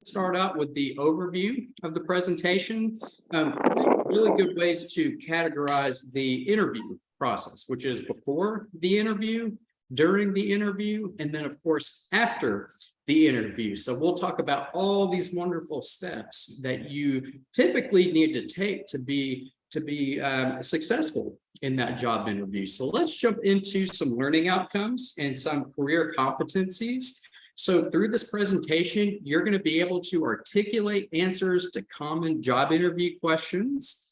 Start out with the overview of the presentation. Really good ways to categorize the interview process, which is before the interview, during the interview, and then of course after the interview. So we'll talk about all these wonderful steps that you typically need to take to be successful in that job interview. So let's jump into some learning outcomes and some career competencies. So through this presentation, you're going to be able to articulate answers to common job interview questions.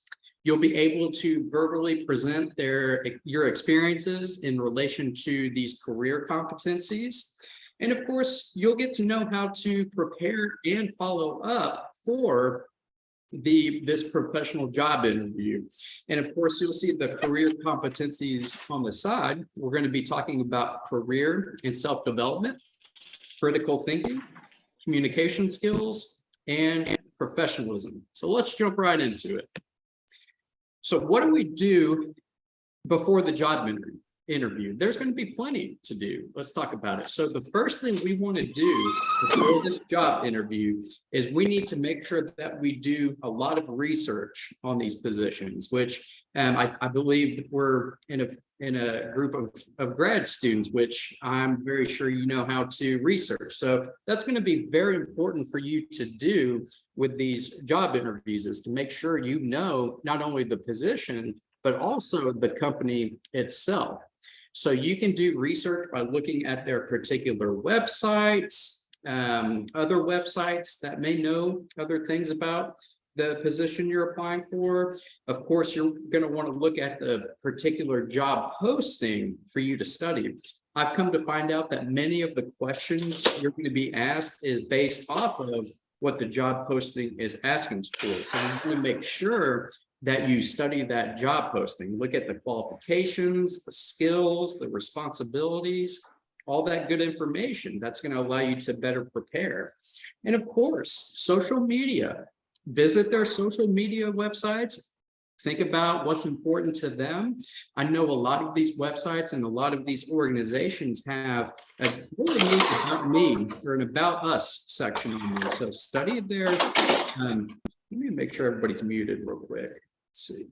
You'll be able to verbally present your experiences in relation to these career competencies. And of course, you'll get to know how to prepare and follow up for this professional job interview. And of course, you'll see the career competencies on the side. We're going to be talking about career and self-development, critical thinking, communication skills, and professionalism. So let's jump right into it. So what do we do before the job interview? There's going to be plenty to do. Let's talk about it. So the first thing we want to do before this job interview is we need to make sure that we do a lot of research on these positions, which I believe we're in a group of grad students, which I'm very sure you know how to research. So that's going to be very important for you to do with these job interviews, is to make sure you know not only the position, but also the company itself. So you can do research by looking at their particular websites, other websites that may know other things about the position you're applying for. Of course, you're going to want to look at the particular job posting for you to study. I've come to find out that many of the questions you're going to be asked is based off of what the job posting is asking for. So you want to make sure that you study that job posting, look at the qualifications, the skills, the responsibilities, all that good information that's going to allow you to better prepare. And of course, social media. Visit their social media websites. Think about what's important to them. I know a lot of these websites and a lot of these organizations have a really neat About Me or an About Us section on there. So study their, let me make sure everybody's muted real quick. Let's see.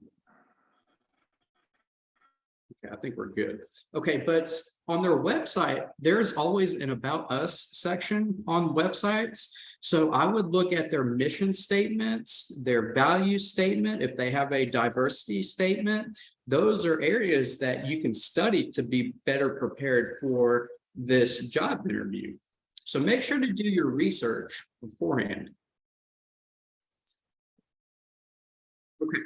Okay, I think we're good. Okay, but on their website, there's always an About Us section on websites. So I would look at their mission statements, their value statement, if they have a diversity statement. Those are areas that you can study to be better prepared for this job interview. So make sure to do your research beforehand. Okay.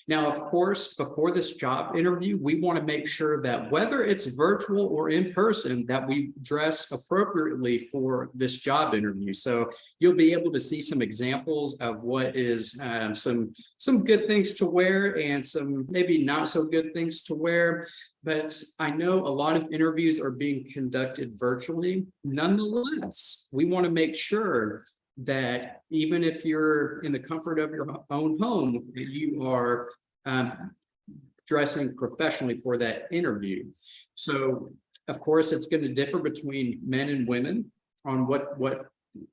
Now, of course, before this job interview, we want to make sure that whether it's virtual or in person, that we dress appropriately for this job interview. So you'll be able to see some examples of what is some good things to wear and some maybe not so good things to wear. But I know a lot of interviews are being conducted virtually. Nonetheless, we want to make sure that even if you're in the comfort of your own home, that you are dressing professionally for that interview. So, of course, it's going to differ between men and women on what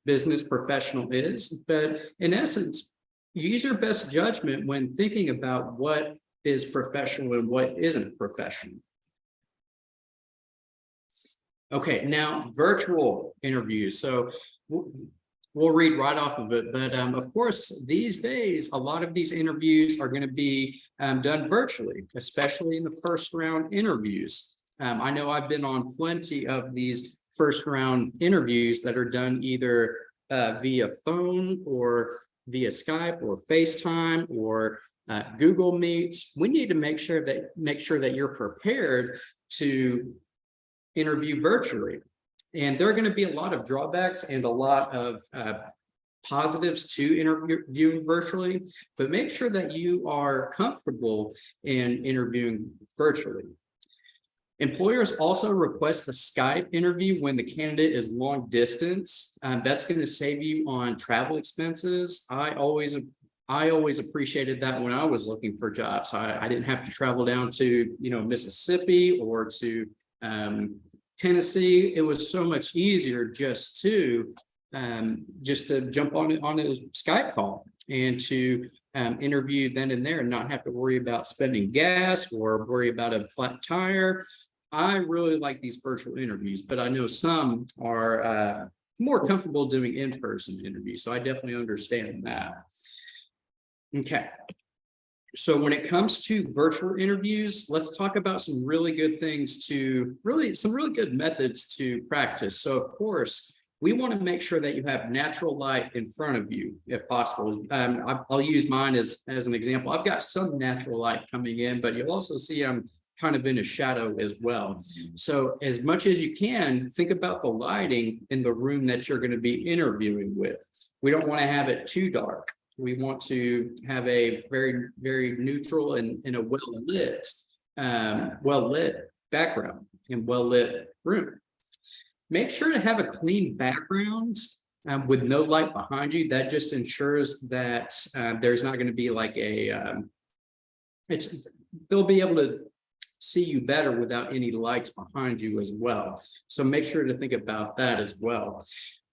business professional is. But in essence, you use your best judgment when thinking about what is professional and what isn't professional. Okay, now virtual interviews. So we'll read right off of it, but of course, these days, a lot of these interviews are going to be done virtually, especially in the first round interviews. I know I've been on plenty of these first round interviews that are done either via phone or via Skype or FaceTime or Google Meet. We need to make sure that you're prepared to interview virtually. And there are going to be a lot of drawbacks and a lot of positives to interviewing virtually, but make sure that you are comfortable in interviewing virtually. Employers also request the Skype interview when the candidate is long distance. That's going to save you on travel expenses. I always appreciated that when I was looking for jobs. I didn't have to travel down to Mississippi or to Tennessee. It was so much easier just to just to jump on a Skype call and to interview then and there and not have to worry about spending gas or worry about a flat tire. I really like these virtual interviews, but I know some are more comfortable doing in-person interviews. So I definitely understand that. Okay. So when it comes to virtual interviews, let's talk about some really good things some really good methods to practice. So of course, we want to make sure that you have natural light in front of you, if possible. I'll use mine as an example. I've got some natural light coming in, but you'll also see I'm kind of in a shadow as well. So as much as you can, think about the lighting in the room that you're going to be interviewing with. We don't want to have it too dark. We want to have a very, very neutral and a well-lit background and well-lit room. Make sure to have a clean background with no light behind you. That just ensures that there's not going to be like they'll be able to see you better without any lights behind you as well. So make sure to think about that as well.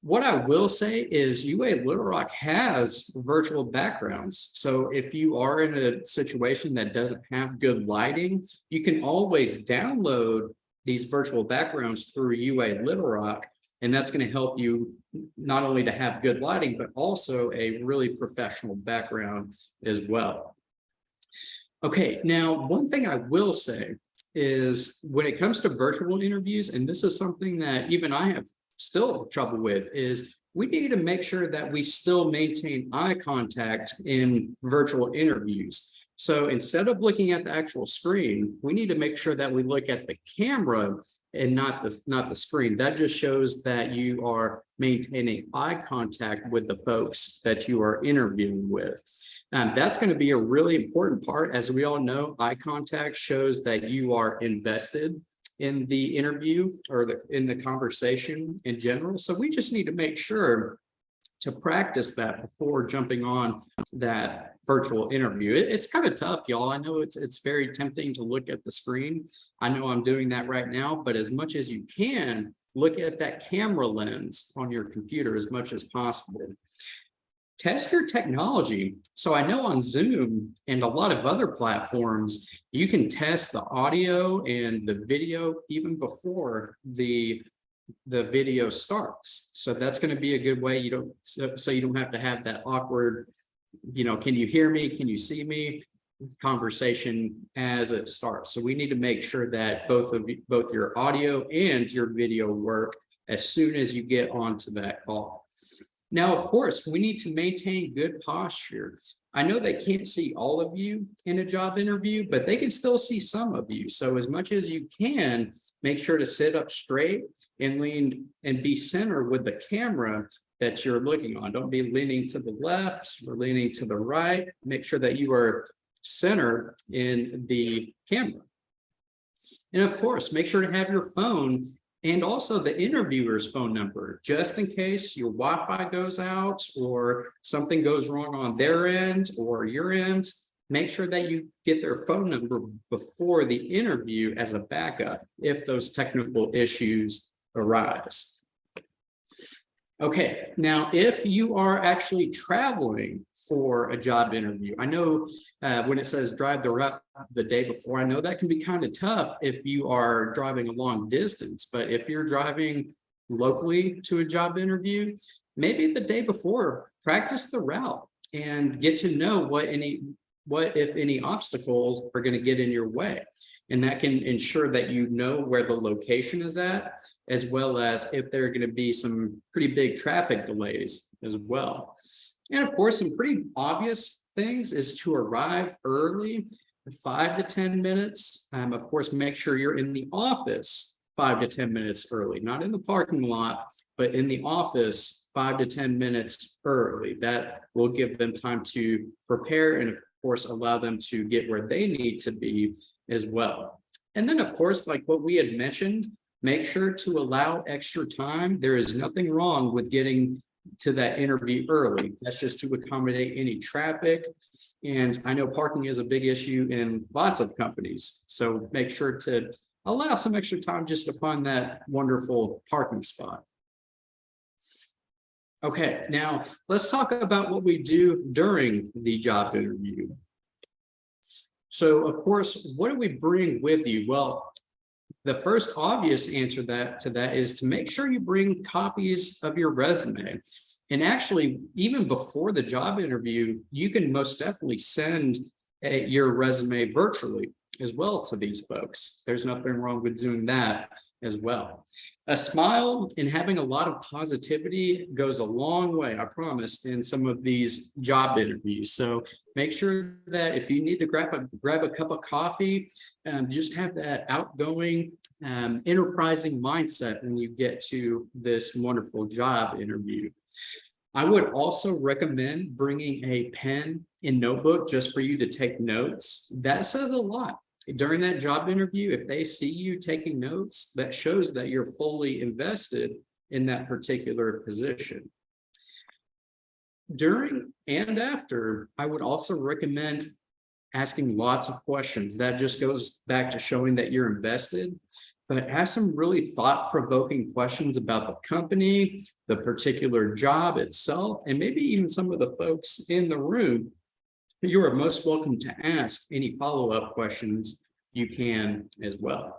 What I will say is UA Little Rock has virtual backgrounds. So if you are in a situation that doesn't have good lighting, you can always download these virtual backgrounds through UA Little Rock. And that's going to help you not only to have good lighting, but also a really professional background as well. Okay, now one thing I will say is when it comes to virtual interviews, and this is something that even I have still trouble with, is we need to make sure that we still maintain eye contact in virtual interviews. So instead of looking at the actual screen, we need to make sure that we look at the camera and not the screen. That just shows that you are maintaining eye contact with the folks that you are interviewing with. That's going to be a really important part. As we all know, eye contact shows that you are invested in the interview or in the conversation in general. So we just need to make sure to practice that before jumping on that virtual interview. It's kind of tough, y'all. I know it's very tempting to look at the screen. I know I'm doing that right now, but as much as you can, look at that camera lens on your computer as much as possible. Test your technology. So I know on Zoom and a lot of other platforms, you can test the audio and the video even before the video starts. So that's going to be a good way. So you don't have to have that awkward, can you hear me? Can you see me? Conversation as it starts. So we need to make sure that both your audio and your video work as soon as you get onto that call. Now, of course, we need to maintain good posture. I know they can't see all of you in a job interview, but they can still see some of you. So as much as you can, make sure to sit up straight and lean and be centered with the camera that you're looking on. Don't be leaning to the left or leaning to the right. Make sure that you are centered in the camera. And of course, make sure to have your phone and also the interviewer's phone number, just in case your Wi-Fi goes out or something goes wrong on their end or your end. Make sure that you get their phone number before the interview as a backup if those technical issues arise. Okay, now if you are actually traveling for a job interview, I know when it says drive the route the day before, I know that can be kind of tough if you are driving a long distance, but if you're driving locally to a job interview, maybe the day before, practice the route and get to know what if any obstacles are going to get in your way. And that can ensure that you know where the location is at, as well as if there are going to be some pretty big traffic delays as well. And of course, some pretty obvious things is to arrive early, 5 to 10 minutes. Of course, make sure you're in the office 5 to 10 minutes early, not in the parking lot, but in the office 5 to 10 minutes early. That will give them time to prepare and of course, allow them to get where they need to be as well. And then of course, like what we had mentioned, make sure to allow extra time. There is nothing wrong with getting to that interview early. That's just to accommodate any traffic. And I know parking is a big issue in lots of companies. So make sure to allow some extra time just to find that wonderful parking spot. Okay, now let's talk about what we do during the job interview. So of course, what do we bring with you? Well, the first obvious answer to that is to make sure you bring copies of your resume. And actually, even before the job interview, you can most definitely send your resume virtually as well to these folks. There's nothing wrong with doing that as well. A smile and having a lot of positivity goes a long way, I promise, in some of these job interviews. So make sure that if you need to grab a cup of coffee, just have that outgoing, enterprising mindset when you get to this wonderful job interview. I would also recommend bringing a pen and notebook just for you to take notes. That says a lot. During that job interview, if they see you taking notes, that shows that you're fully invested in that particular position. During and after, I would also recommend asking lots of questions. That just goes back to showing that you're invested. But ask some really thought-provoking questions about the company, the particular job itself, and maybe even some of the folks in the room. You are most welcome to ask any follow-up questions you can as well.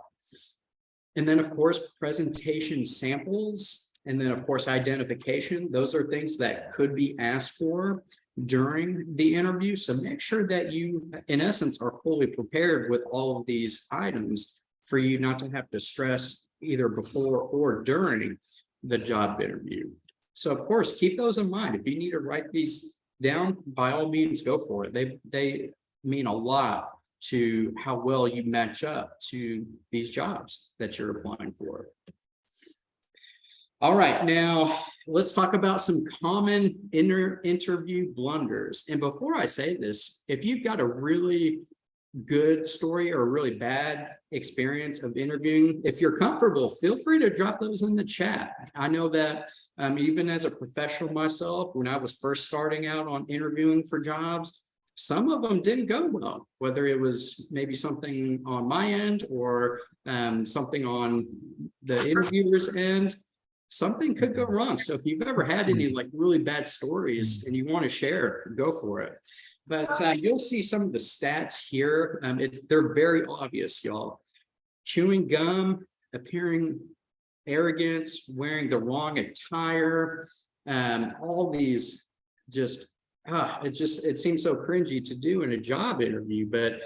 And then, of course, presentation samples, and then, of course, identification. Those are things that could be asked for during the interview. So make sure that you, in essence, are fully prepared with all of these items for you not to have to stress either before or during the job interview. So of course, keep those in mind. If you need to write these down, by all means, go for it. They mean a lot to how well you match up to these jobs that you're applying for. All right, now let's talk about some common interview blunders. And before I say this, if you've got a really good story or a really bad experience of interviewing, if you're comfortable, feel free to drop those in the chat. I know that even as a professional myself, when I was first starting out on interviewing for jobs, some of them didn't go well, whether it was maybe something on my end or something on the interviewer's end. Something could go wrong. So if you've ever had any like really bad stories and you want to share, go for it. But you'll see some of the stats here. They're very obvious, y'all. Chewing gum, appearing arrogance, wearing the wrong attire, all these just, it seems so cringy to do in a job interview. But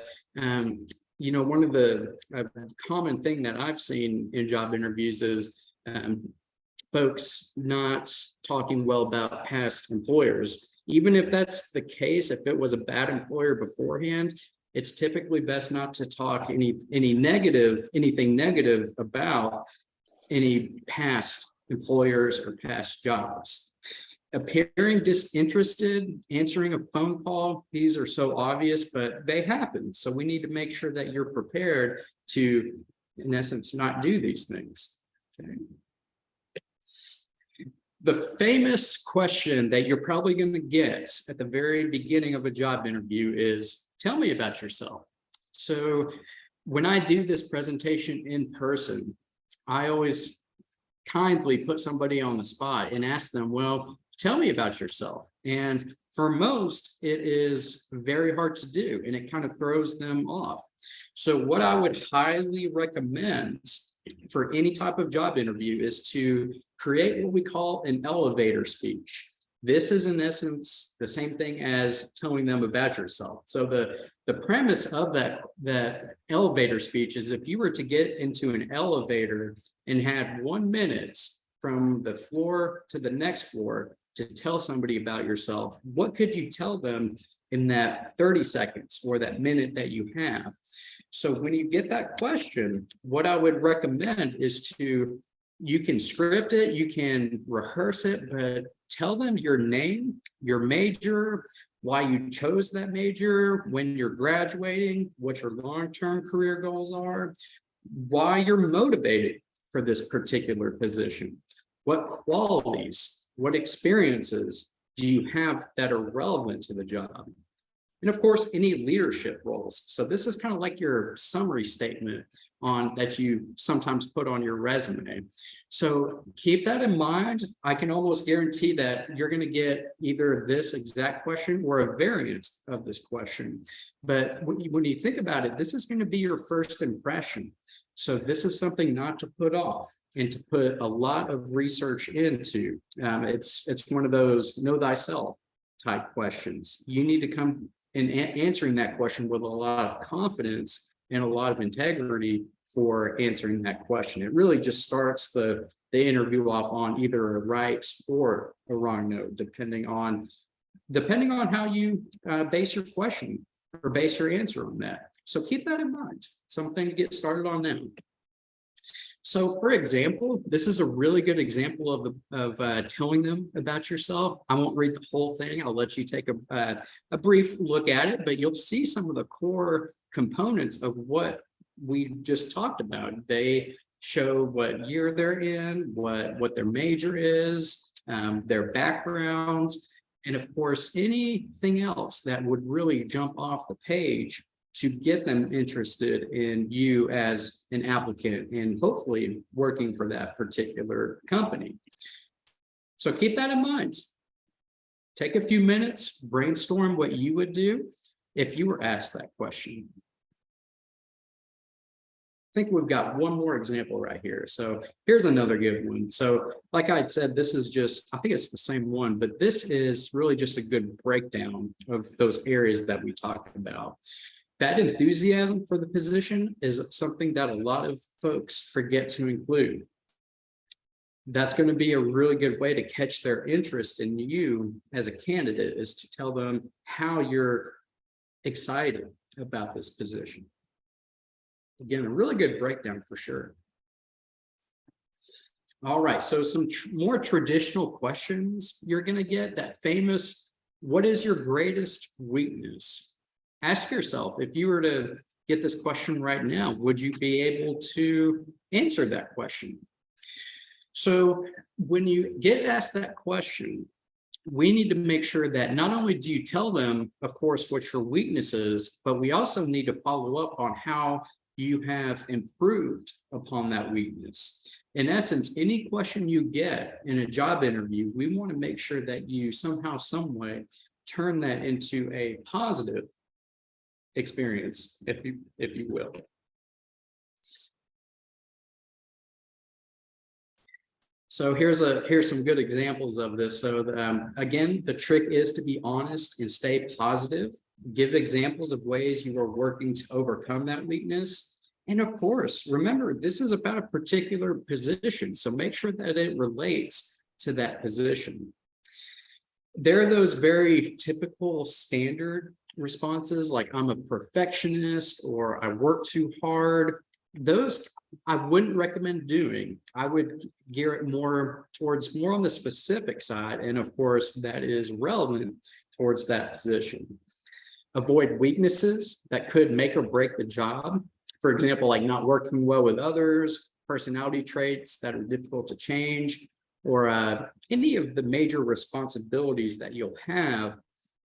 you know, one of the common thing that I've seen in job interviews is folks not talking well about past employers. Even if that's the case, if it was a bad employer beforehand, it's typically best not to talk anything negative about any past employers or past jobs. Appearing disinterested, answering a phone call, these are so obvious, but they happen. So we need to make sure that you're prepared to, in essence, not do these things. Okay. The famous question that you're probably going to get at the very beginning of a job interview is, tell me about yourself. So when I do this presentation in person, I always kindly put somebody on the spot and ask them, well, tell me about yourself. And for most, it is very hard to do, and it kind of throws them off. So what I would highly recommend for any type of job interview is to create what we call an elevator speech. This is in essence the same thing as telling them about yourself. So the premise of that elevator speech is if you were to get into an elevator and had 1 minute from the floor to the next floor to tell somebody about yourself, what could you tell them in that 30 seconds or that minute that you have? So when you get that question, what I would recommend is you can script it, you can rehearse it, but tell them your name, your major, why you chose that major, when you're graduating, what your long-term career goals are, why you're motivated for this particular position, what qualities, what experiences do you have that are relevant to the job? And of course, any leadership roles. So this is kind of like your summary statement on that you sometimes put on your resume. So keep that in mind. I can almost guarantee that you're going to get either this exact question or a variant of this question. But when you think about it, this is going to be your first impression. So this is something not to put off and to put a lot of research into. It's one of those know thyself type questions. You need to come in answering that question with a lot of confidence and a lot of integrity for answering that question. It really just starts the interview off on either a right or a wrong note, depending on how you base your question or base your answer on that. So keep that in mind. Something to get started on now. So, for example, this is a really good example of telling them about yourself. I won't read the whole thing. I'll let you take a brief look at it, but you'll see some of the core components of what we just talked about. They show what year they're in, what their major is, their backgrounds, and of course, anything else that would really jump off the page to get them interested in you as an applicant and hopefully working for that particular company. So keep that in mind. Take a few minutes, brainstorm what you would do if you were asked that question. I think we've got one more example right here. So here's another good one. So like I'd said, this is just, I think it's the same one, but this is really just a good breakdown of those areas that we talked about. That enthusiasm for the position is something that a lot of folks forget to include. That's going to be a really good way to catch their interest in you as a candidate, is to tell them how you're excited about this position. Again, a really good breakdown for sure. All right, so some more traditional questions you're going to get, that famous, what is your greatest weakness? Ask yourself, if you were to get this question right now, would you be able to answer that question? So when you get asked that question, we need to make sure that not only do you tell them, of course, what your weakness is, but we also need to follow up on how you have improved upon that weakness. In essence, any question you get in a job interview, we want to make sure that you somehow, some way, turn that into a positive experience, if you will. So here's some good examples of this. So again, the trick is to be honest and stay positive. Give examples of ways you are working to overcome that weakness. And of course, remember, this is about a particular position, so make sure that it relates to that position. There are those very typical standard responses like I'm a perfectionist or I work too hard. Those I wouldn't recommend doing. I would gear it more on the specific side, and of course that is relevant towards that position. Avoid weaknesses that could make or break the job. For example, like not working well with others, personality traits that are difficult to change, or any of the major responsibilities that you'll have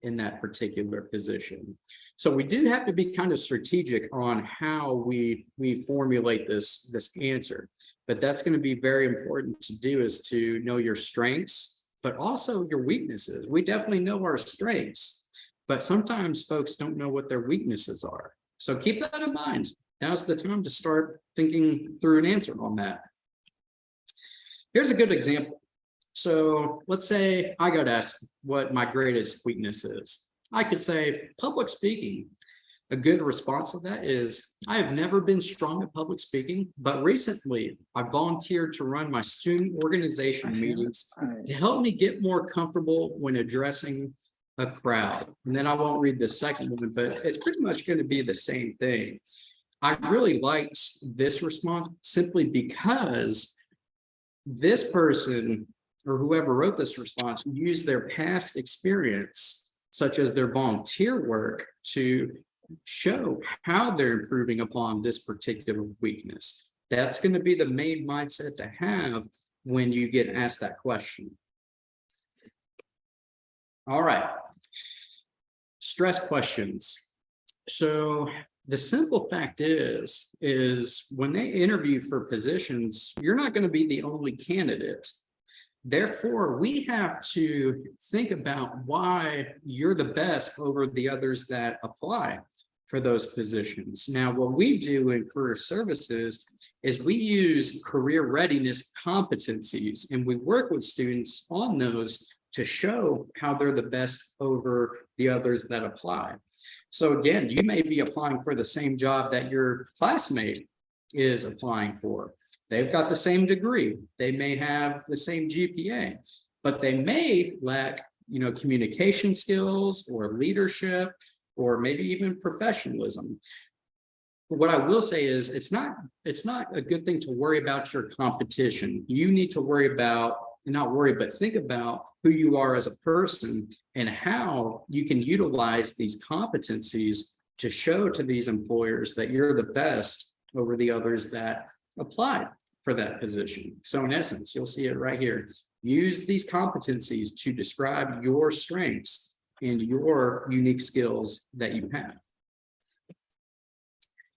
in that particular position. So we do have to be kind of strategic on how we formulate this answer, but that's going to be very important to do, is to know your strengths, but also your weaknesses. We definitely know our strengths, but sometimes folks don't know what their weaknesses are. So keep that in mind. Now's the time to start thinking through an answer on that. Here's a good example. So let's say I got asked what my greatest weakness is. I could say public speaking. A good response to that is, I have never been strong at public speaking, but recently I volunteered to run my student organization meetings to help me get more comfortable when addressing a crowd. And then I won't read the second one, but it's pretty much going to be the same thing. I really liked this response simply because this person or whoever wrote this response used their past experience, such as their volunteer work, to show how they're improving upon this particular weakness. That's going to be the main mindset to have when you get asked that question. All right. stress questions. So the simple fact is when they interview for positions, you're not going to be the only candidate. Therefore, we have to think about why you're the best over the others that apply for those positions. Now, what we do in career services is we use career readiness competencies, and we work with students on those to show how they're the best over the others that apply. So again, you may be applying for the same job that your classmate is applying for. They've got the same degree. They may have the same GPA, but they may lack, communication skills or leadership, or maybe even professionalism. What I will say is it's not a good thing to worry about your competition. You need to worry about, not worry, but think about who you are as a person and how you can utilize these competencies to show to these employers that you're the best over the others that apply for that position. So in essence, you'll see it right here. Use these competencies to describe your strengths and your unique skills that you have.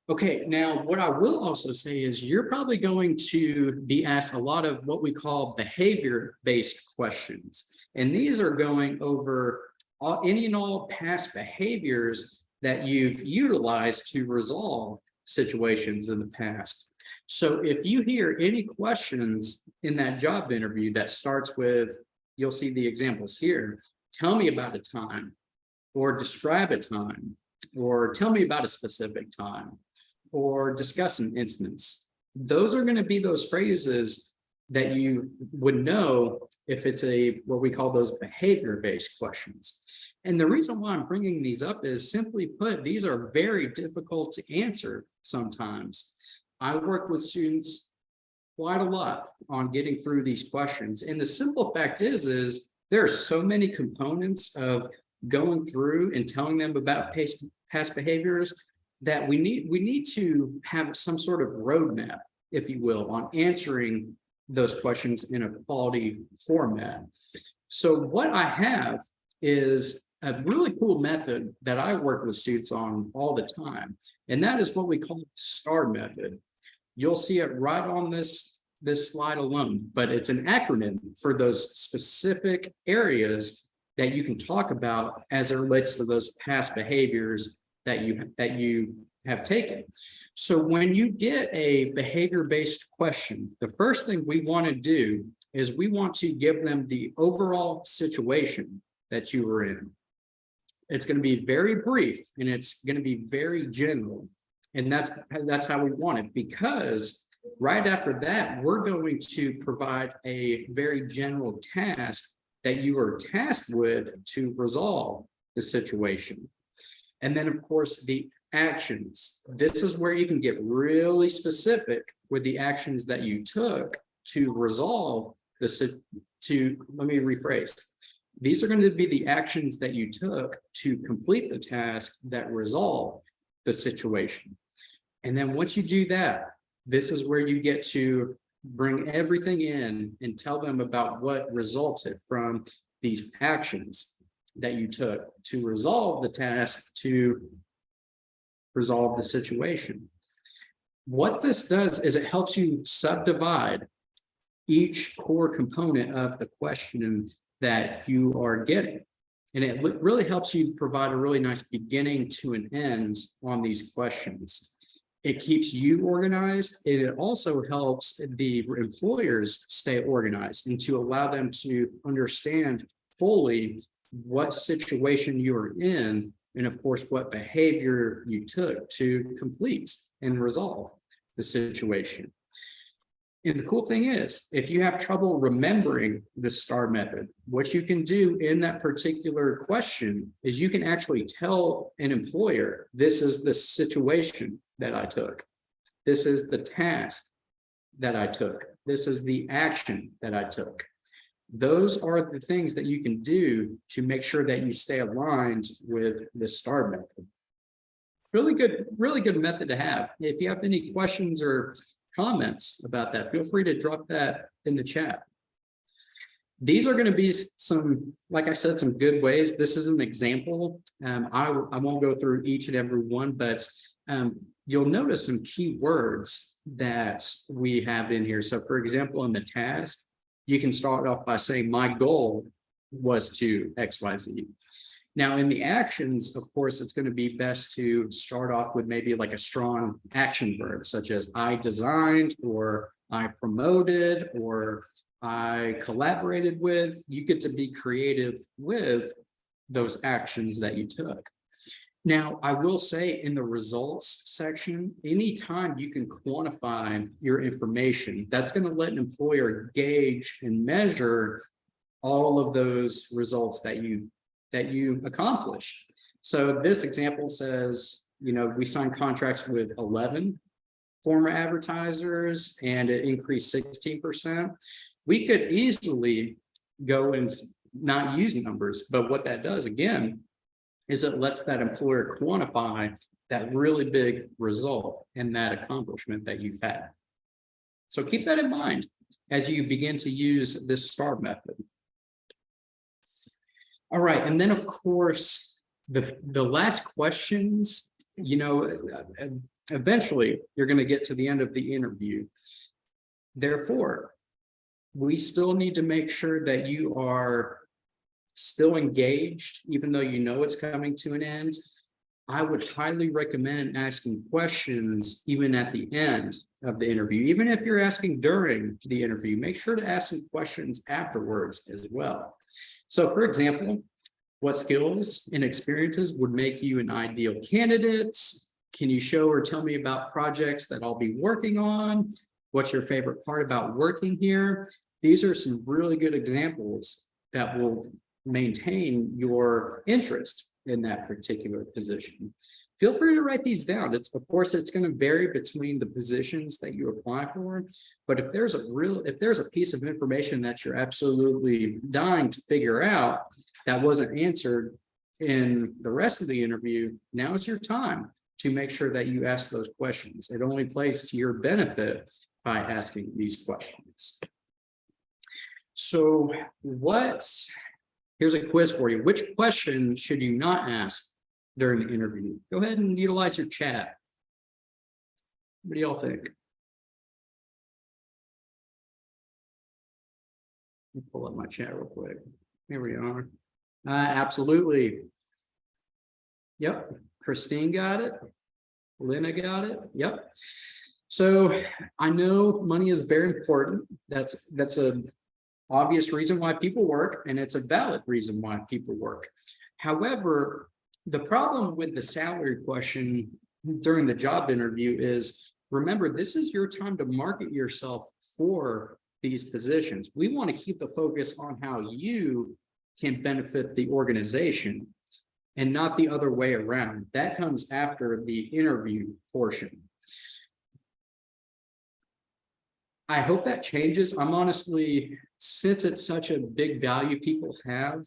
Okay, now what I will also say is you're probably going to be asked a lot of what we call behavior-based questions. And these are going over any and all past behaviors that you've utilized to resolve situations in the past. So if you hear any questions in that job interview that starts with, you'll see the examples here, tell me about a time, or describe a time, or tell me about a specific time, or discuss an instance. Those are going to be those phrases that you would know if it's what we call those behavior-based questions. And the reason why I'm bringing these up is simply put, these are very difficult to answer sometimes. I work with students quite a lot on getting through these questions. And the simple fact is there are so many components of going through and telling them about past behaviors that we need to have some sort of roadmap, if you will, on answering those questions in a quality format. So what I have is a really cool method that I work with students on all the time, and that is what we call the STAR method. You'll see it right on this slide alone, but it's an acronym for those specific areas that you can talk about as it relates to those past behaviors that you have taken. So when you get a behavior-based question, the first thing we want to do is we want to give them the overall situation that you were in. It's going to be very brief and it's going to be very general. And that's how we want it, because right after that, we're going to provide a very general task that you are tasked with to resolve the situation. And then, of course, the actions. This is where you can get really specific with the actions that you took to resolve let me rephrase. These are going to be the actions that you took to complete the task that resolve the situation. And then once you do that, this is where you get to bring everything in and tell them about what resulted from these actions that you took to resolve the task, to resolve the situation. What this does is it helps you subdivide each core component of the question that you are getting. And it really helps you provide a really nice beginning to an end on these questions. It keeps you organized, and it also helps the employers stay organized and to allow them to understand fully what situation you're in, and of course, what behavior you took to complete and resolve the situation. And the cool thing is, if you have trouble remembering the STAR method, what you can do in that particular question is you can actually tell an employer, this is the situation that I took. This is the task that I took. This is the action that I took. Those are the things that you can do to make sure that you stay aligned with the STAR method. Really good method to have. If you have any questions or comments about that, feel free to drop that in the chat. These are going to be some, like I said, some good ways. This is an example. I won't go through each and every one, but you'll notice some key words that we have in here. So for example, in the task, you can start off by saying, my goal was to XYZ. Now in the actions, of course, it's going to be best to start off with maybe like a strong action verb, such as I designed, or I promoted, or I collaborated with. You get to be creative with those actions that you took. Now, I will say in the results section, anytime you can quantify your information, that's going to let an employer gauge and measure all of those results that you accomplished. So this example says, we signed contracts with 11 former advertisers and it increased 16%. We could easily go and not use numbers, but what that does again is it lets that employer quantify that really big result and that accomplishment that you've had. So keep that in mind as you begin to use this STAR method. All right, and then of course, the last questions, eventually you're going to get to the end of the interview. Therefore, we still need to make sure that you are still engaged, even though you know it's coming to an end. I would highly recommend asking questions even at the end of the interview. Even if you're asking during the interview, make sure to ask some questions afterwards as well. So for example, what skills and experiences would make you an ideal candidate? Can you show or tell me about projects that I'll be working on? What's your favorite part about working here? These are some really good examples that will maintain your interest in that particular position. Feel free to write these down. Of course, it's going to vary between the positions that you apply for, but if there's a piece of information that you're absolutely dying to figure out that wasn't answered in the rest of the interview, now is your time to make sure that you ask those questions. It only plays to your benefit by asking these questions. So here's a quiz for you. Which question should you not ask during the interview? Go ahead and utilize your chat. What do y'all think? Let me pull up my chat real quick. Here we are. Absolutely. Yep. Christine got it. Lena got it. Yep. So I know money is very important. That's a obvious reason why people work, and it's a valid reason why people work. However, the problem with the salary question during the job interview is, remember, this is your time to market yourself for these positions. We want to keep the focus on how you can benefit the organization and not the other way around. That comes after the interview portion. I hope that changes. I'm honestly, since it's such a big value people have,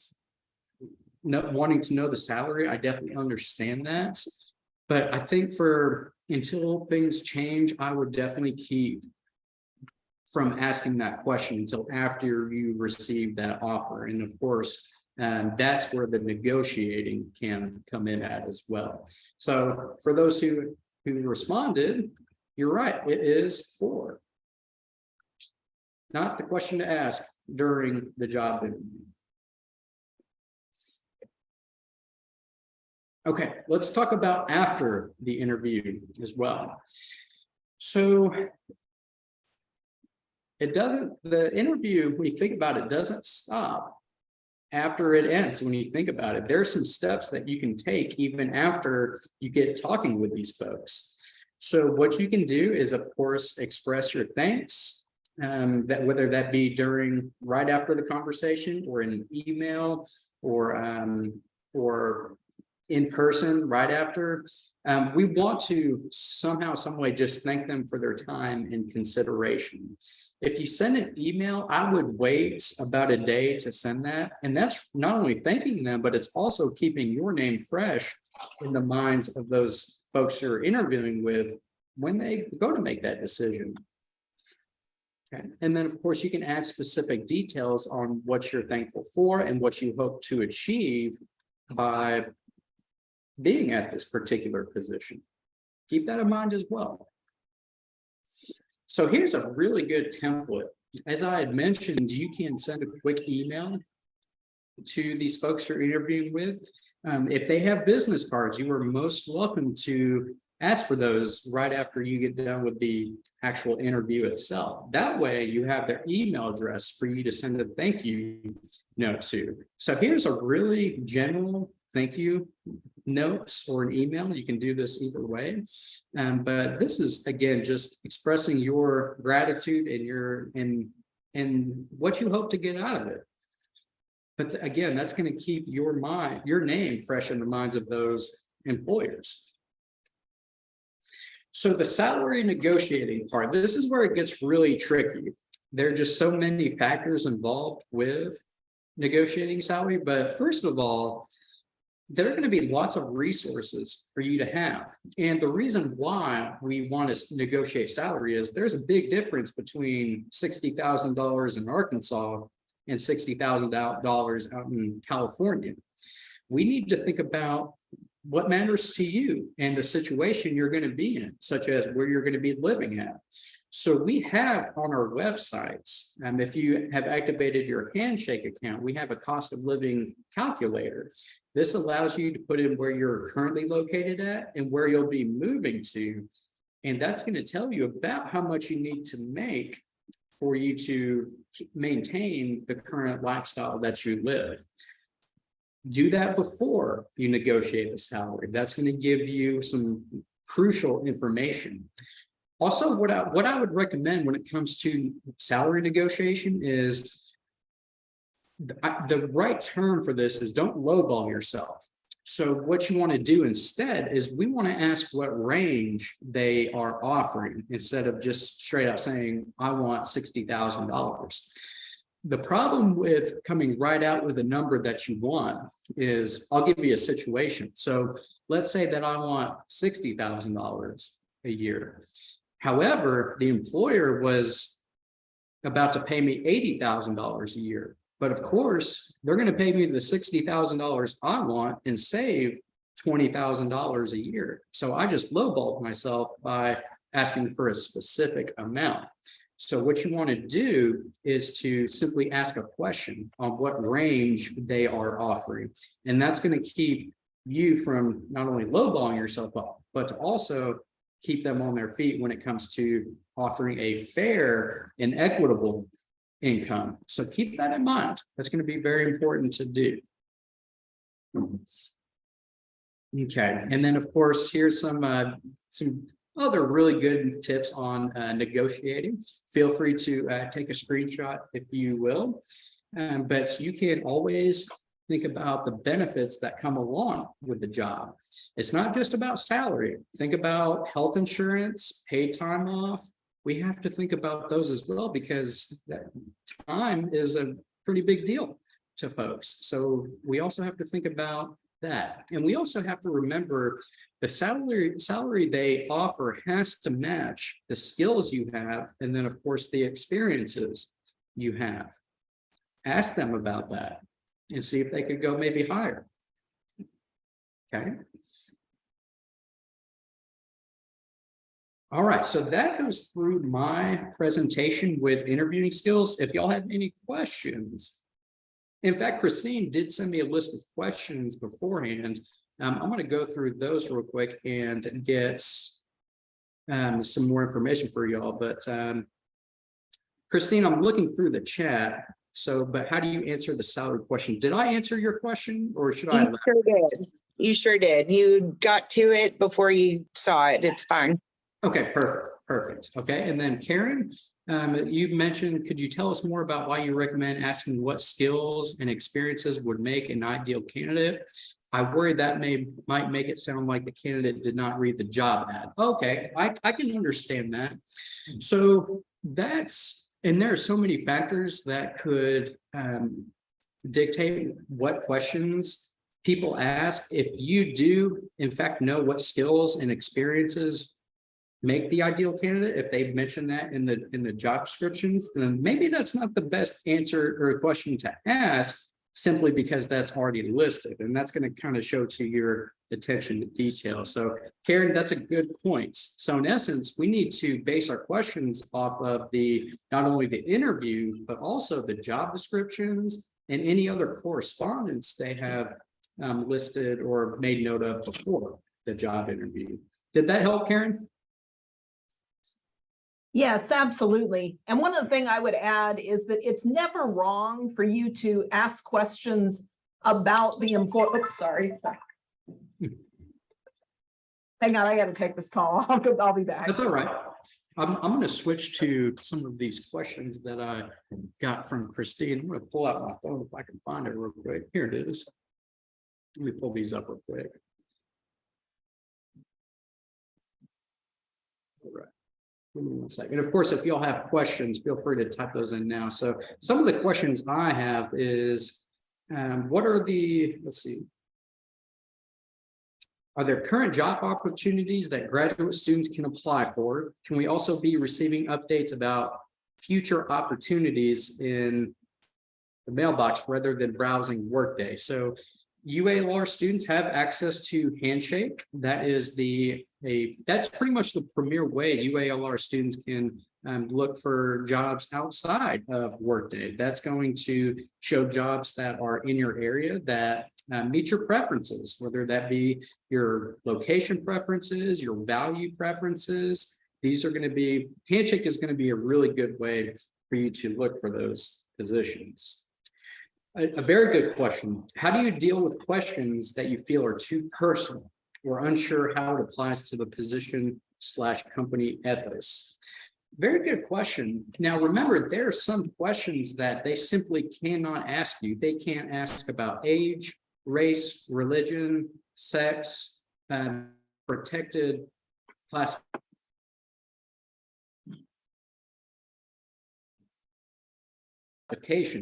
wanting to know the salary, I definitely understand that. But I think until things change, I would definitely keep from asking that question until after you receive that offer. And of course, that's where the negotiating can come in at as well. So for those who responded, you're right, it is 4. Not the question to ask during the job interview. Okay, let's talk about after the interview as well. So the interview, when you think about it, doesn't stop after it ends. When you think about it, there are some steps that you can take even after you get talking with these folks. So what you can do is, of course, express your thanks. That whether that be right after the conversation, or in an email, or in person right after. We want to somehow, some way, just thank them for their time and consideration. If you send an email, I would wait about a day to send that. And that's not only thanking them, but it's also keeping your name fresh in the minds of those folks you're interviewing with when they go to make that decision. Okay, and then of course you can add specific details on what you're thankful for and what you hope to achieve by being at this particular position. Keep that in mind as well. So here's a really good template. As I had mentioned, you can send a quick email to these folks you're interviewing with. If they have business cards, you are most welcome to ask for those right after you get done with the actual interview itself. That way you have their email address for you to send a thank you note to. So here's a really general thank you notes or an email. You can do this either way. But this is, again, just expressing your gratitude and what you hope to get out of it. But again, that's going to keep your name fresh in the minds of those employers. So the salary negotiating part, this is where it gets really tricky. There are just so many factors involved with negotiating salary. But first of all, there are going to be lots of resources for you to have. And the reason why we want to negotiate salary is there's a big difference between $60,000 in Arkansas and $60,000 out in California. We need to think about what matters to you and the situation you're going to be in, such as where you're going to be living at. So we have on our websites, if you have activated your Handshake account, we have a cost of living calculator. This allows you to put in where you're currently located at and where you'll be moving to. And that's going to tell you about how much you need to make for you to maintain the current lifestyle that you live. Do that before you negotiate the salary. That's going to give you some crucial information. Also, what I would recommend when it comes to salary negotiation is the right term for this is don't lowball yourself. So what you want to do instead is we want to ask what range they are offering instead of just straight out saying, I want $60,000. The problem with coming right out with a number that you want is, I'll give you a situation. So let's say that I want $60,000 a year. However, the employer was about to pay me $80,000 a year. But of course, they're going to pay me the $60,000 I want and save $20,000 a year. So I just lowballed myself by asking for a specific amount. So what you want to do is to simply ask a question on what range they are offering. And that's going to keep you from not only lowballing yourself up, but to also keep them on their feet when it comes to offering a fair and equitable income. So keep that in mind. That's going to be very important to do. Okay, and then of course, here's some other really good tips on negotiating. Feel free to take a screenshot if you will, but you can always think about the benefits that come along with the job. It's not just about salary. Think about health insurance, paid time off. We have to think about those as well because that time is a pretty big deal to folks. So we also have to think about that. And we also have to remember the salary they offer has to match the skills you have and then of course the experiences you have. Ask them about that and see if they could go maybe higher. Okay. All right, so that goes through my presentation with interviewing skills. If y'all have any questions, in fact, Christine did send me a list of questions beforehand. I'm going to go through those real quick and get some more information for y'all. But Christine, I'm looking through the chat. So, but how do you answer the salary question? Did I answer your question or should I? You sure did. You sure did. You got to it before you saw it. It's fine. Okay, perfect. Okay, and then Karen, you mentioned, could you tell us more about why you recommend asking what skills and experiences would make an ideal candidate? I worry that might make it sound like the candidate did not read the job ad. Okay, I can understand that. So and there are so many factors that could dictate what questions people ask. If you do, in fact, know what skills and experiences make the ideal candidate, if they mention that in the job descriptions, then maybe that's not the best answer or question to ask, simply because that's already listed, and that's going to kind of show to your attention to detail. So Karen, that's a good point. So in essence, we need to base our questions off of not only the interview, but also the job descriptions and any other correspondence they have listed or made note of before the job interview. Did that help, Karen? Yes, absolutely. And one of the things I would add is that it's never wrong for you to ask questions about the employee. Oops, sorry. Hang on, I got to take this call. I'll be back. That's all right. I'm going to switch to some of these questions that I got from Christine. I'm going to pull out my phone if I can find it real quick. Here it is. Let me pull these up real quick. All right. Give me 1 second. Of course, if y'all have questions, feel free to type those in now. So some of the questions I have is, what are let's see. Are there current job opportunities that graduate students can apply for? Can we also be receiving updates about future opportunities in the mailbox rather than browsing Workday? So UALR students have access to Handshake. That is that's pretty much the premier way UALR students can look for jobs outside of Workday. That's going to show jobs that are in your area that meet your preferences, whether that be your location preferences, your value preferences. These are going to be, Handshake is going to be a really good way for you to look for those positions. A very good question. How do you deal with questions that you feel are too personal or unsure how it applies to the position/company ethos? Very good question. Now, remember, there are some questions that they simply cannot ask you. They can't ask about age, race, religion, sex, protected class.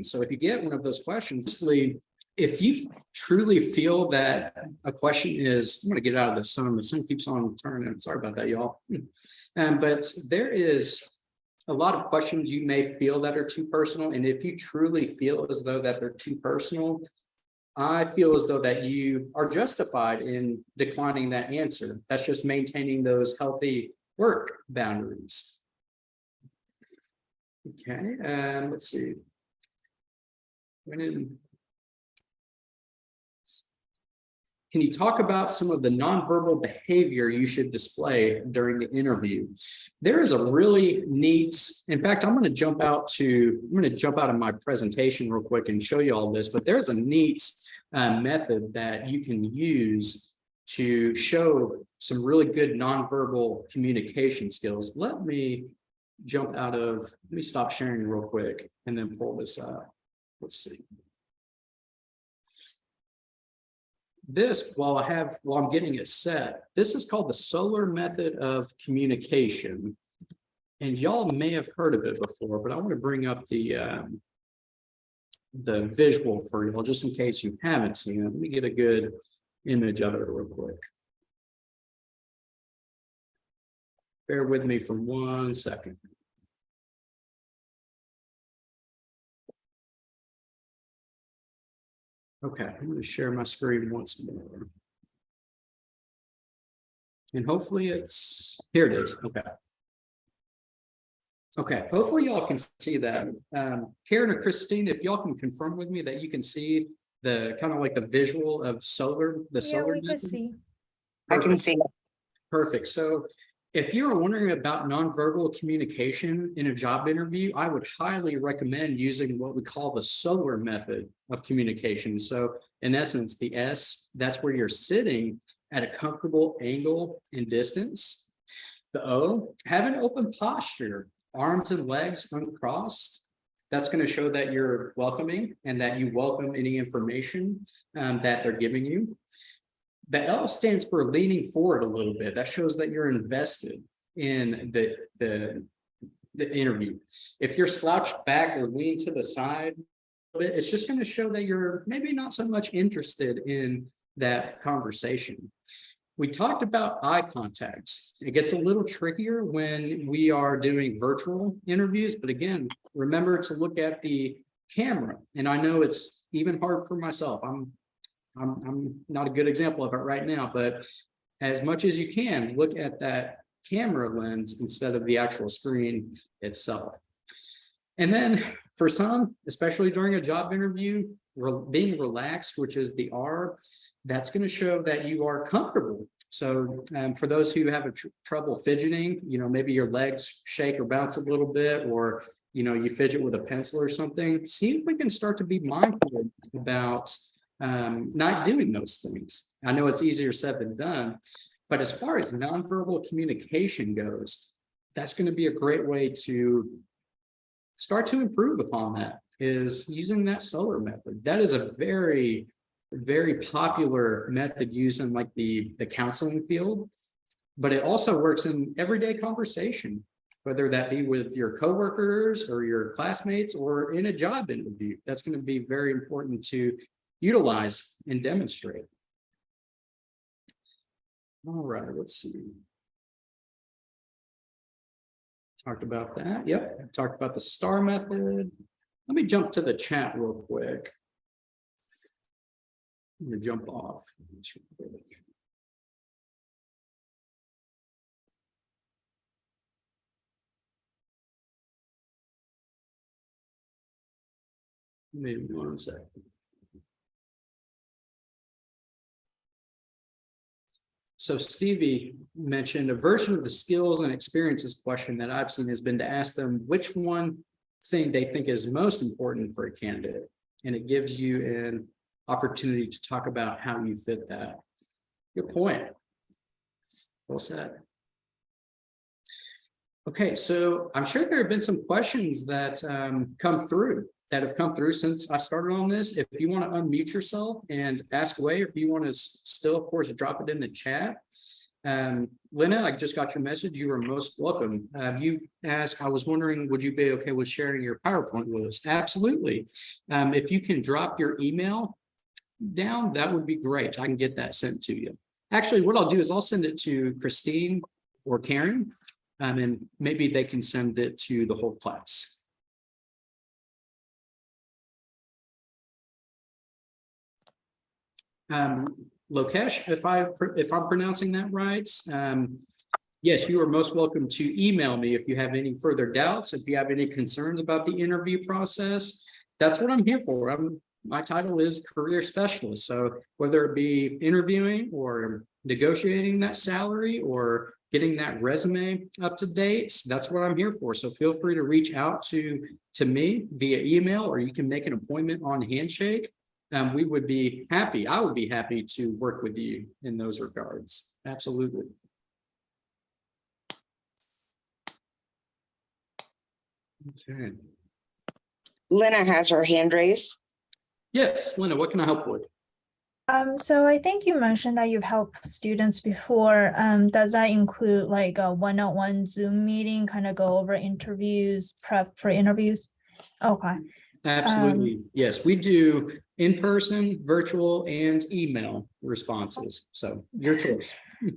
So if you get one of those questions, if you truly feel that a question is, I'm going to get out of the sun keeps on turning. Sorry about that, y'all. But there is a lot of questions you may feel that are too personal. And if you truly feel as though that they're too personal, I feel as though that you are justified in declining that answer. That's just maintaining those healthy work boundaries. Okay, let's see. Can you talk about some of the nonverbal behavior you should display during the interview? There is a really neat, in fact, I'm going to jump out of my presentation real quick and show you all this, but there's a neat method that you can use to show some really good nonverbal communication skills. Let me stop sharing real quick and then pull this up. Let's see. This, while I'm getting it set, this is called the Solar method of communication. And y'all may have heard of it before, but I want to bring up the visual for y'all, just in case you haven't seen it. Let me get a good image of it real quick. Bear with me for 1 second. Okay, I'm going to share my screen once more. And hopefully here it is. Okay, hopefully y'all can see that. Karen or Christine, if y'all can confirm with me that you can see the kind of like the visual of solar, solar method. See. I can see it. Perfect. So if you're wondering about nonverbal communication in a job interview, I would highly recommend using what we call the Solar method of communication. So in essence, the S, that's where you're sitting at a comfortable angle and distance. The O, have an open posture, arms and legs uncrossed. That's going to show that you're welcoming and that you welcome any information that they're giving you. The L stands for leaning forward a little bit. That shows that you're invested in the interview. If you're slouched back or lean to the side, it's just going to show that you're maybe not so much interested in that conversation. We talked about eye contact. It gets a little trickier when we are doing virtual interviews, but again, remember to look at the camera. And I know it's even hard for myself. I'm not a good example of it right now, but as much as you can, look at that camera lens instead of the actual screen itself. And then for some, especially during a job interview, being relaxed, which is the R, that's going to show that you are comfortable. So for those who have trouble fidgeting, maybe your legs shake or bounce a little bit, or, you fidget with a pencil or something, see if we can start to be mindful about not doing those things. I know it's easier said than done, but as far as nonverbal communication goes, that's going to be a great way to start to improve upon that, is using that SOLAR method. That is a very, very popular method used in like the counseling field, but it also works in everyday conversation, whether that be with your coworkers or your classmates or in a job interview. That's going to be very important to utilize and demonstrate. All right, let's see. Talked about that. Yep. Talked about the STAR method. Let me jump to the chat real quick. I'm going to jump off. Maybe 1 second. So Stevie mentioned a version of the skills and experiences question that I've seen has been to ask them which one thing they think is most important for a candidate. And it gives you an opportunity to talk about how you fit that. Good point. Well said. Okay, so I'm sure there have been some questions that have come through since I started on this. If you want to unmute yourself and ask away, or if you want to still, of course, drop it in the chat. Lena, I just got your message. You are most welcome. You asked, I was wondering, would you be okay with sharing your PowerPoint with us? Absolutely. If you can drop your email down, that would be great. I can get that sent to you. Actually, what I'll do is I'll send it to Christine or Karen, and maybe they can send it to the whole class. Lokesh, if I'm pronouncing that right, yes, you are most welcome to email me if you have any further doubts, if you have any concerns about the interview process. That's what I'm here for. My title is career specialist. So whether it be interviewing or negotiating that salary or getting that resume up to date, that's what I'm here for. So feel free to reach out to me via email, or you can make an appointment on Handshake. We would be happy. I would be happy to work with you in those regards. Absolutely. Okay. Lena has her hand raised. Yes, Lena, what can I help with? So I think you mentioned that you've helped students before. Does that include like a one-on-one Zoom meeting, kind of go over interviews, prep for interviews? Okay. Absolutely. Yes, we do in-person, virtual, and email responses. So your choice.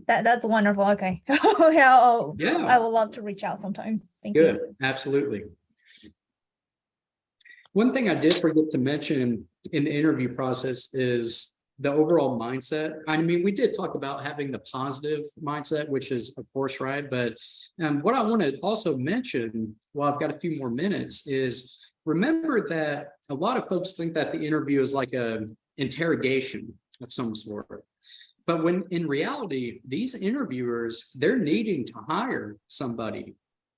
That's wonderful. Okay. Yeah, I would love to reach out sometimes. Thank Good. you. Absolutely. One thing I did forget to mention in the interview process is the overall mindset. I mean, we did talk about having the positive mindset, which is of course right. But what I want to also mention, while I've got a few more minutes, is remember that a lot of folks think that the interview is like an interrogation of some sort. But when in reality, these interviewers, they're needing to hire somebody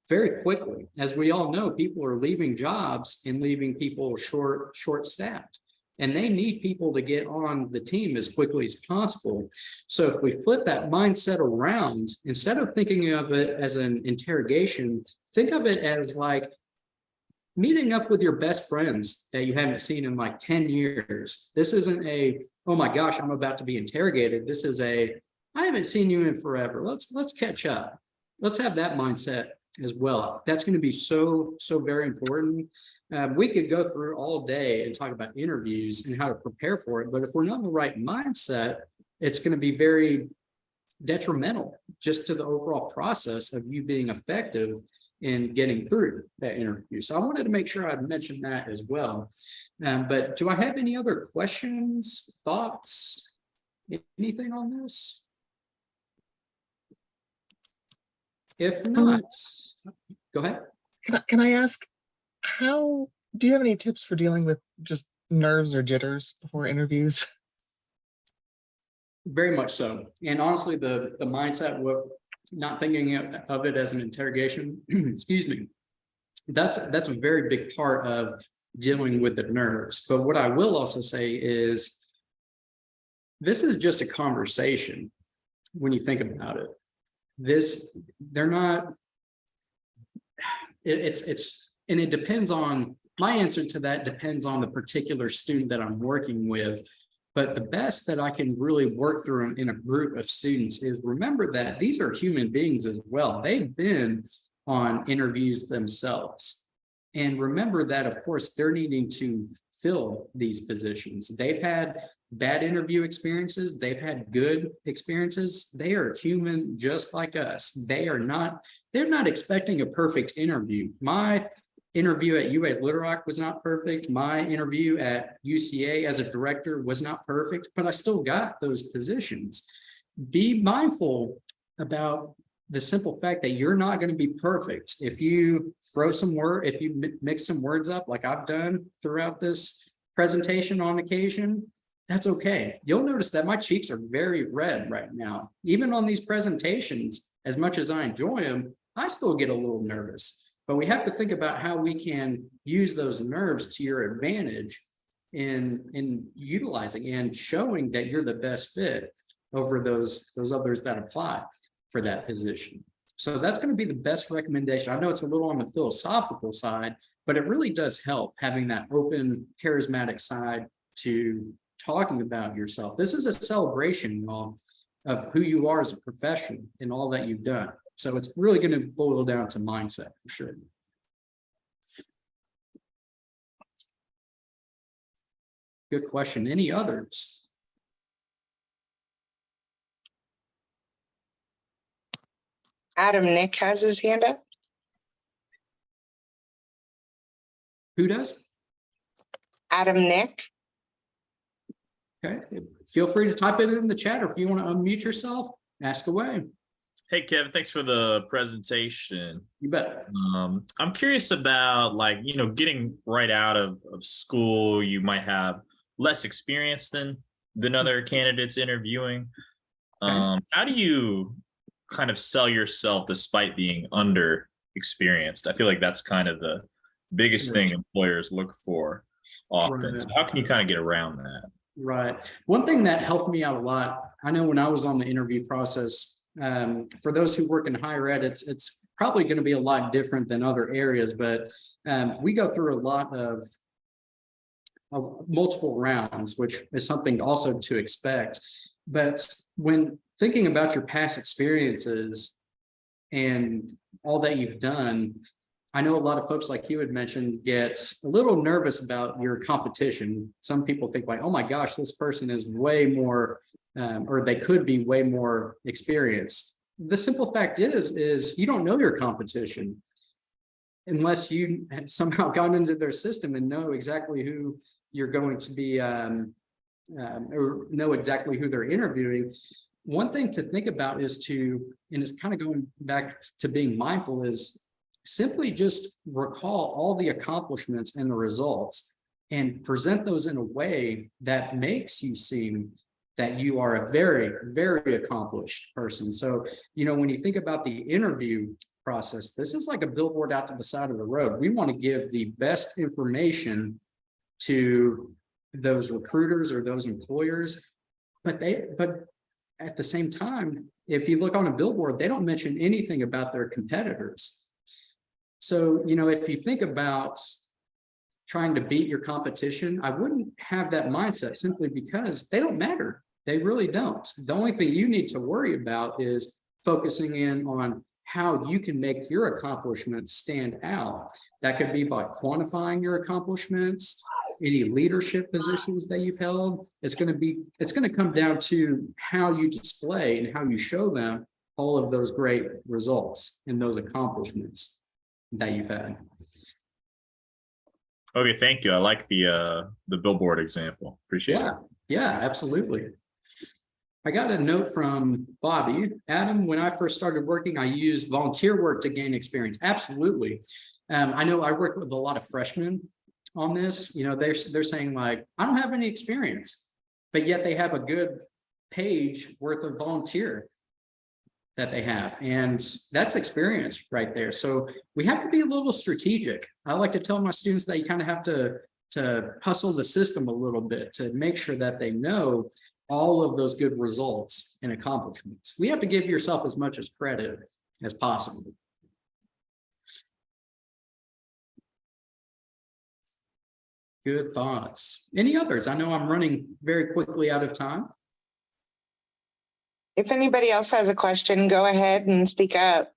very quickly. As we all know, people are leaving jobs and leaving people short-staffed. And they need people to get on the team as quickly as possible. So if we flip that mindset around, instead of thinking of it as an interrogation, think of it as like meeting up with your best friends that you haven't seen in like 10 years. This isn't a, oh my gosh, I'm about to be interrogated. This is a, I haven't seen you in forever. Let's catch up. Let's have that mindset as well. That's going to be so very important. We could go through all day and talk about interviews and how to prepare for it. But if we're not in the right mindset, it's going to be very detrimental just to the overall process of you being effective in getting through that interview. So I wanted to make sure I mentioned that as well. But do I have any other questions, thoughts, anything on this? If not, go ahead. Can I ask, how do you have any tips for dealing with just nerves or jitters before interviews? Very much so. And honestly, the mindset, not thinking of it as an interrogation, excuse me, that's a very big part of dealing with the nerves. But what I will also say is this is just a conversation when you think about it. They're not, and it depends on, my answer to that depends on the particular student that I'm working with. But the best that I can really work through in a group of students is remember that these are human beings as well. They've been on interviews themselves. And remember that, of course, they're needing to fill these positions. They've had bad interview experiences. They've had good experiences. They are human just like us. They're not expecting a perfect interview. My interview at UA Little Rock was not perfect. My interview at UCA as a director was not perfect, but I still got those positions. Be mindful about the simple fact that you're not going to be perfect. If you if you mix some words up like I've done throughout this presentation on occasion, that's okay. You'll notice that my cheeks are very red right now. Even on these presentations, as much as I enjoy them, I still get a little nervous. But we have to think about how we can use those nerves to your advantage in utilizing and showing that you're the best fit over those others that apply for that position. So that's going to be the best recommendation. I know it's a little on the philosophical side, but it really does help having that open, charismatic side to talking about yourself. This is a celebration, y'all, of who you are as a professional and all that you've done. So it's really going to boil down to mindset for sure. Good question. Any others? Adam Nick has his hand up. Who does? Adam Nick. Okay. Feel free to type it in the chat, or if you want to unmute yourself, ask away. Hey, Kevin, thanks for the presentation. You bet. I'm curious about getting right out of school, you might have less experience than other candidates interviewing. How do you kind of sell yourself despite being under experienced? I feel like that's kind of the biggest thing employers look for often. Right. So how can you kind of get around that? Right. One thing that helped me out a lot, I know when I was on the interview process, for those who work in higher ed, it's probably going to be a lot different than other areas, but we go through a lot of multiple rounds, which is something also to expect. But when thinking about your past experiences and all that you've done, I know a lot of folks, like you had mentioned, get a little nervous about your competition. Some people think like, oh my gosh, this person is way more or they could be way more experienced. The simple fact is you don't know your competition unless you had somehow gone into their system and know exactly who you're going to be, or know exactly who they're interviewing. One thing to think about is and it's kind of going back to being mindful, is simply just recall all the accomplishments and the results and present those in a way that makes you seem that you are a very, very accomplished person. So, when you think about the interview process, this is like a billboard out to the side of the road. We want to give the best information to those recruiters or those employers, but at the same time, if you look on a billboard, they don't mention anything about their competitors. So, if you think about trying to beat your competition, I wouldn't have that mindset, simply because they don't matter. They really don't. The only thing you need to worry about is focusing in on how you can make your accomplishments stand out. That could be by quantifying your accomplishments, any leadership positions that you've held. It's going to come down to how you display and how you show them all of those great results and those accomplishments that you've had. Okay, thank you. I like the billboard example. Appreciate it. Yeah, yeah, absolutely. I got a note from Bobby. Adam, when I first started working, I used volunteer work to gain experience. Absolutely. I know I work with a lot of freshmen on this. You know, they're saying like, I don't have any experience, but yet they have a good page worth of volunteer that they have. And that's experience right there. So we have to be a little strategic. I like to tell my students that you kind of have to hustle the system a little bit to make sure that they know all of those good results and accomplishments. We have to give yourself as much as credit as possible. Good thoughts. Any others? I know I'm running very quickly out of time. If anybody else has a question, go ahead and speak up.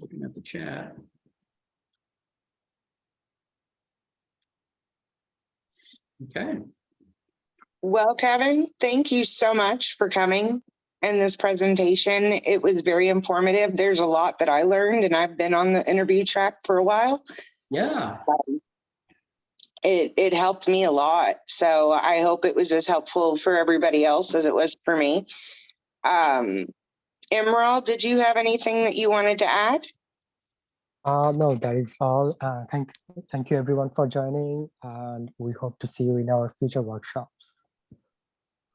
Looking at the chat. Okay. Well, Kevin, thank you so much for coming and this presentation. It was very informative. There's a lot that I learned, and I've been on the interview track for a while. Yeah. It helped me a lot. So I hope it was as helpful for everybody else as it was for me. Emerald, did you have anything that you wanted to add? No, that is all. Thank you everyone for joining, and we hope to see you in our future workshops.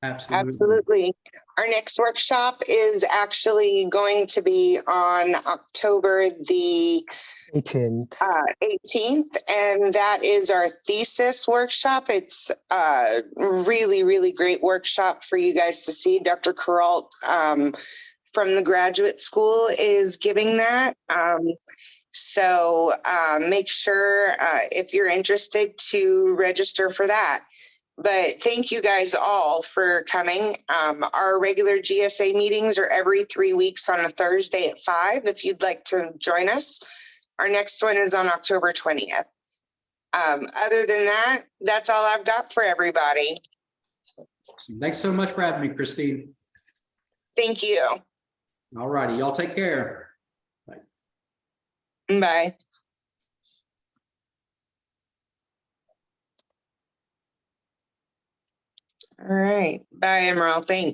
Absolutely. Absolutely. Our next workshop is actually going to be on October the 18th. 18th, and that is our thesis workshop. It's a really, really great workshop for you guys to see. Dr. Kuralt from the graduate school is giving that. So make sure if you're interested to register for that. But thank you guys all for coming. Our regular GSA meetings are every 3 weeks on a Thursday at 5. If you'd like to join us, our next one is on October 20th. Other than that, that's all I've got for everybody. Thanks so much for having me, Christine. Thank you. All righty. Y'all take care. Bye. All right. Bye, Emerald. Thanks.